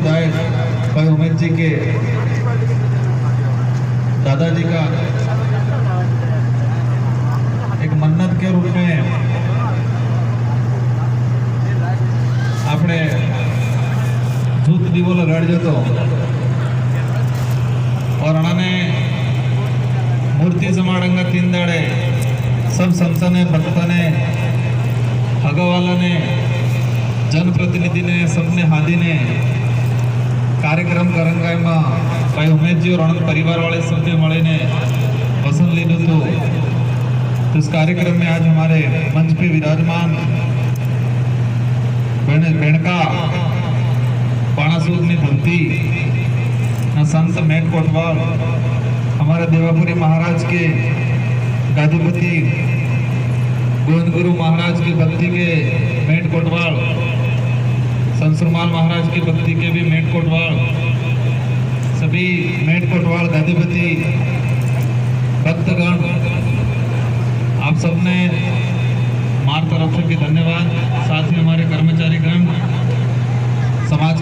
दायक भाई उमेश जी के दादाजी का एक मन्नत के रूप में आपने धूत दीवो लगाड़ तो और उन्होंने मूर्ति जमाड़ंगा 3 दाड़े सब संतने भक्तने हगवाला ने जनप्रतिनिधि ने सबने हादी ने कार्यक्रम करंगा भाई उमेश जी और आनंद परिवार वाले सबने मळे ने पसंद लीधु तो इस कार्यक्रम में आज हमारे मंच पे विराजमान बेणका बाणासूर धरती संत मेट कोटवाल हमारे देवापुरी महाराज के गादीपति गोविंद गुरु महाराज की भक्ति के मेट कोटवाल संसुरमाल महाराज की भक्ति के भी मेट कोटवाल सभी मेट कोटवाल गादीपति भक्तगण आप सबने मार तरफ से भी धन्यवाद। साथ ही हमारे कर्मचारी गण समाज के